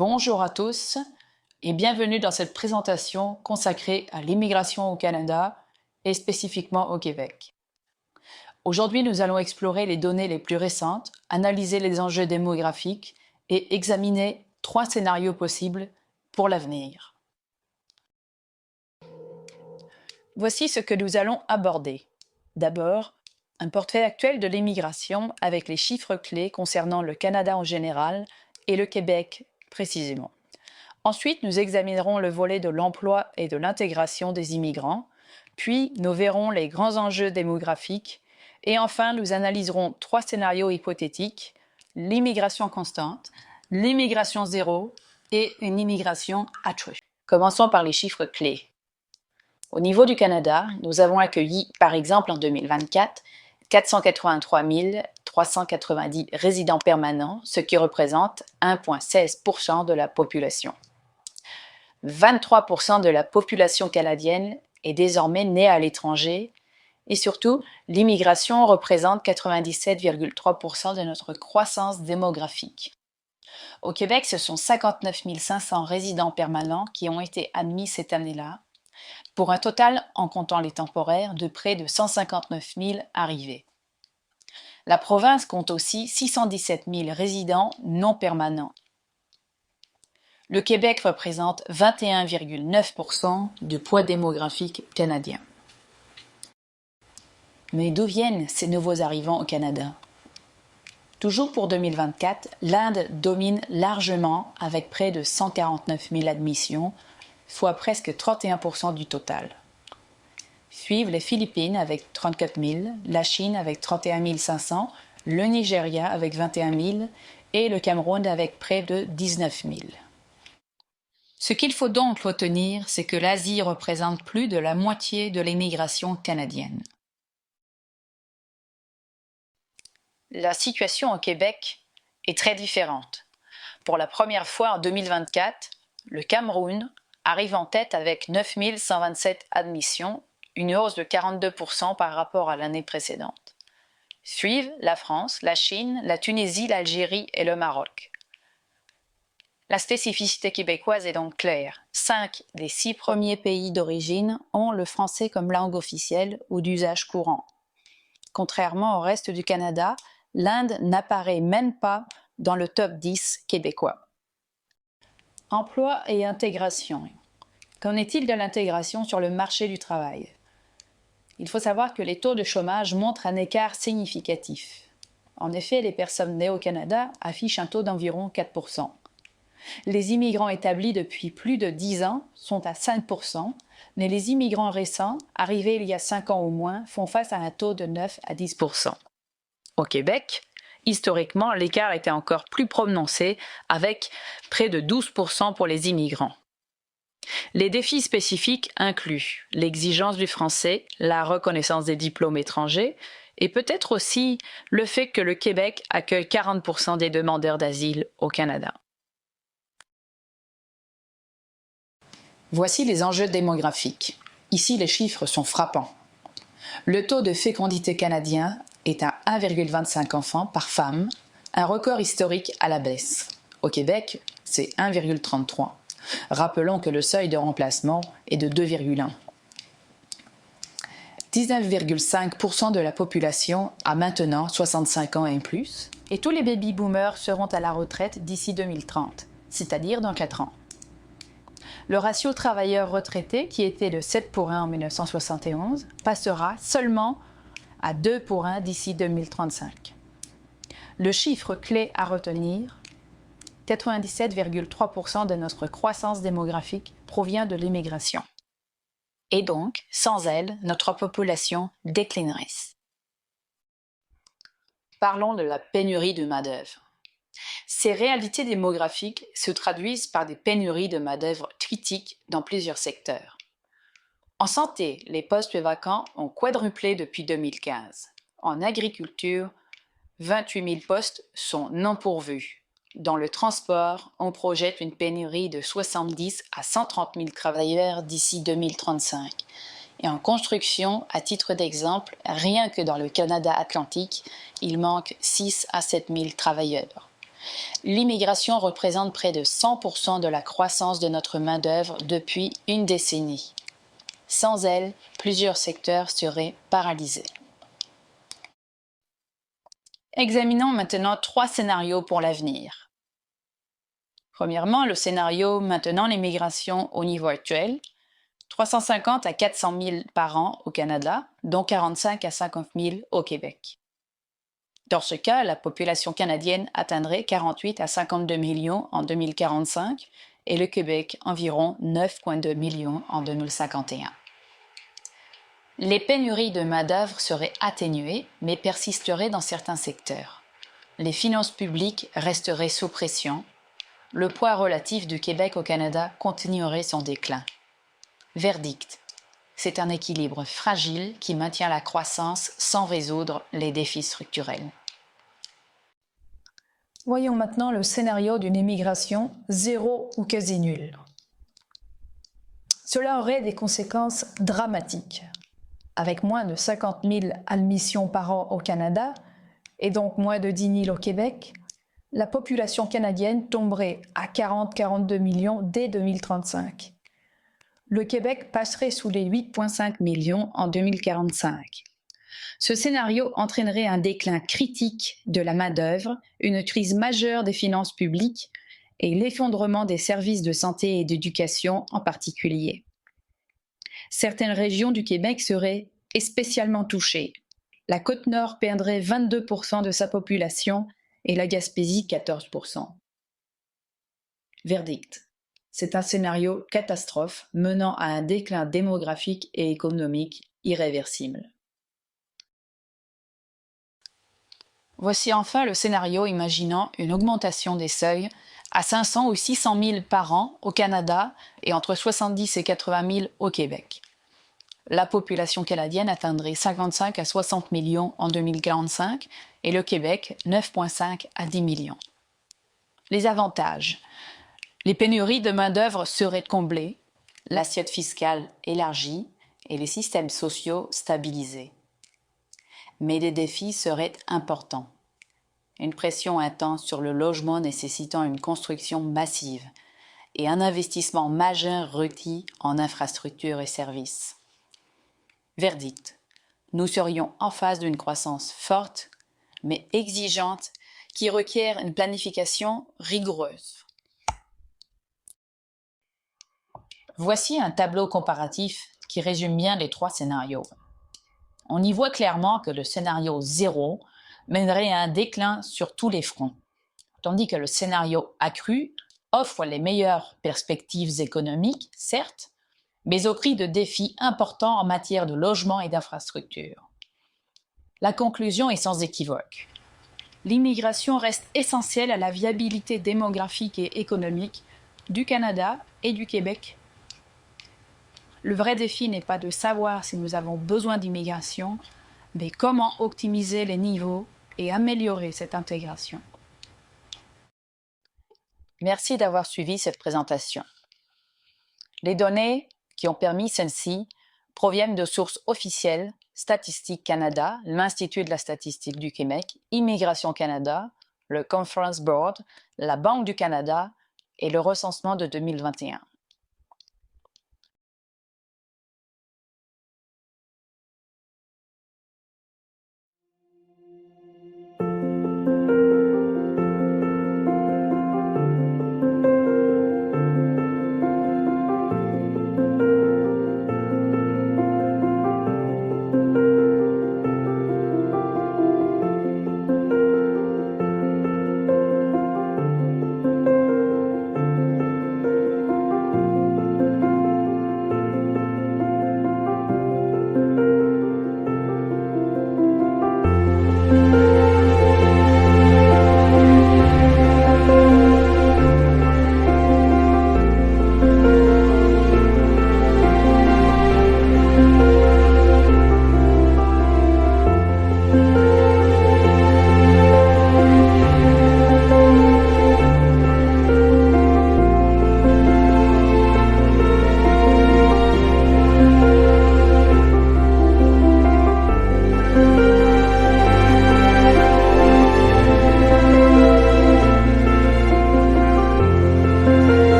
Bonjour à tous et bienvenue dans cette présentation consacrée à l'immigration au Canada et spécifiquement au Québec. Aujourd'hui, nous allons explorer les données les plus récentes, analyser les enjeux démographiques et examiner 3 scénarios possibles pour l'avenir. Voici ce que nous allons aborder. D'abord, un portrait actuel de l'immigration avec les chiffres clés concernant le Canada en général et le Québec précisément. Ensuite, nous examinerons le volet de l'emploi et de l'intégration des immigrants, puis nous verrons les grands enjeux démographiques, et enfin nous analyserons 3 scénarios hypothétiques, l'immigration constante, l'immigration zéro et une immigration accrue. Commençons par les chiffres clés. Au niveau du Canada, nous avons accueilli, par exemple en 2024, 483 390 résidents permanents, ce qui représente 1,16% de la population. 23% de la population canadienne est désormais née à l'étranger et surtout, l'immigration représente 97,3% de notre croissance démographique. Au Québec, ce sont 59 500 résidents permanents qui ont été admis cette année-là, pour un total, en comptant les temporaires, de près de 159 000 arrivées. La province compte aussi 617 000 résidents non permanents. Le Québec représente 21,9% du poids démographique canadien. Mais d'où viennent ces nouveaux arrivants au Canada? Toujours pour 2024, l'Inde domine largement avec près de 149 000 admissions, soit presque 31% du total. Suivent les Philippines avec 34 000, la Chine avec 31 500, le Nigeria avec 21 000 et le Cameroun avec près de 19 000. Ce qu'il faut donc retenir, c'est que l'Asie représente plus de la moitié de l'immigration canadienne. La situation au Québec est très différente. Pour la première fois en 2024, le Cameroun arrive en tête avec 9 127 admissions, une hausse de 42% par rapport à l'année précédente. Suivent la France, la Chine, la Tunisie, l'Algérie et le Maroc. La spécificité québécoise est donc claire. 5 des 6 premiers pays d'origine ont le français comme langue officielle ou d'usage courant. Contrairement au reste du Canada, l'Inde n'apparaît même pas dans le top 10 québécois. Emploi et intégration. Qu'en est-il de l'intégration sur le marché du travail? Il faut savoir que les taux de chômage montrent un écart significatif. En effet, les personnes nées au Canada affichent un taux d'environ 4%. Les immigrants établis depuis plus de 10 ans sont à 5%, mais les immigrants récents, arrivés il y a 5 ans ou moins, font face à un taux de 9 à 10%. Au Québec, historiquement, l'écart était encore plus prononcé, avec près de 12% pour les immigrants. Les défis spécifiques incluent l'exigence du français, la reconnaissance des diplômes étrangers, et peut-être aussi le fait que le Québec accueille 40% des demandeurs d'asile au Canada. Voici les enjeux démographiques. Ici, les chiffres sont frappants. Le taux de fécondité canadien est à 1,25 enfants par femme, un record historique à la baisse. Au Québec, c'est 1,33. Rappelons que le seuil de remplacement est de 2,1. 19,5% de la population a maintenant 65 ans et plus, et tous les baby-boomers seront à la retraite d'ici 2030, c'est-à-dire dans 4 ans. Le ratio travailleurs-retraités, qui était de 7 pour 1 en 1971, passera seulement à 2 pour 1 d'ici 2035. Le chiffre clé à retenir, 97,3% de notre croissance démographique provient de l'immigration. Et donc, sans elle, notre population déclinerait. Parlons de la pénurie de main-d'œuvre. Ces réalités démographiques se traduisent par des pénuries de main-d'œuvre critiques dans plusieurs secteurs. En santé, les postes vacants ont quadruplé depuis 2015. En agriculture, 28 000 postes sont non pourvus. Dans le transport, on projette une pénurie de 70 à 130 000 travailleurs d'ici 2035. Et en construction, à titre d'exemple, rien que dans le Canada atlantique, il manque 6 à 7 000 travailleurs. L'immigration représente près de 100% de la croissance de notre main-d'œuvre depuis une décennie. Sans elle, plusieurs secteurs seraient paralysés. Examinons maintenant 3 scénarios pour l'avenir. Premièrement, le scénario maintenant l'immigration au niveau actuel, 350 à 400 000 par an au Canada, dont 45 à 50 000 au Québec. Dans ce cas, la population canadienne atteindrait 48 à 52 millions en 2045 et le Québec environ 9,2 millions en 2051. Les pénuries de main-d'œuvre seraient atténuées, mais persisteraient dans certains secteurs. Les finances publiques resteraient sous pression. Le poids relatif du Québec au Canada continuerait son déclin. Verdict. C'est un équilibre fragile qui maintient la croissance sans résoudre les défis structurels. Voyons maintenant le scénario d'une immigration zéro ou quasi nulle. Cela aurait des conséquences dramatiques. Avec moins de 50 000 admissions par an au Canada, et donc moins de 10 000 au Québec, la population canadienne tomberait à 40-42 millions dès 2035. Le Québec passerait sous les 8,5 millions en 2045. Ce scénario entraînerait un déclin critique de la main-d'œuvre, une crise majeure des finances publiques et l'effondrement des services de santé et d'éducation en particulier. Certaines régions du Québec seraient spécialement touchées. La Côte-Nord perdrait 22% de sa population et la Gaspésie 14%. Verdict. C'est un scénario catastrophe menant à un déclin démographique et économique irréversible. Voici enfin le scénario imaginant une augmentation des seuils à 500 ou 600 000 par an au Canada et entre 70 et 80 000 au Québec. La population canadienne atteindrait 55 à 60 millions en 2045 et le Québec 9,5 à 10 millions. Les avantages. Les pénuries de main-d'œuvre seraient comblées, l'assiette fiscale élargie et les systèmes sociaux stabilisés. Mais des défis seraient importants. Une pression intense sur le logement nécessitant une construction massive et un investissement majeur requis en infrastructures et services. Verdict. Nous serions en face d'une croissance forte, mais exigeante, qui requiert une planification rigoureuse. Voici un tableau comparatif qui résume bien les 3 scénarios. On y voit clairement que le scénario 0 mènerait à un déclin sur tous les fronts, tandis que le scénario accru offre les meilleures perspectives économiques, certes, mais au prix de défis importants en matière de logement et d'infrastructures. La conclusion est sans équivoque. L'immigration reste essentielle à la viabilité démographique et économique du Canada et du Québec. Le vrai défi n'est pas de savoir si nous avons besoin d'immigration, mais comment optimiser les niveaux et améliorer cette intégration. Merci d'avoir suivi cette présentation. Les données qui ont permis celle-ci proviennent de sources officielles, Statistique Canada, l'Institut de la statistique du Québec, Immigration Canada, le Conference Board, la Banque du Canada et le recensement de 2021.